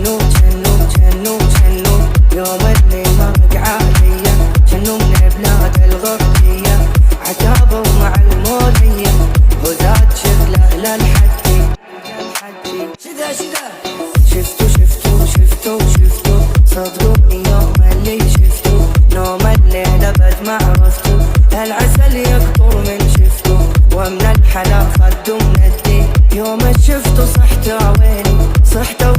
جنو يوم اللي مرق عليا جنو من بلاد الغربية عتابه مع المولية وزاد شغله للحدي شفتو صدقوني يوم اللي شفتو نوم الليلة بد ما عرفتو العسل يقطر من شفتو ومن الحلا خدو من الدين يوم شفتو صحت عويني صحت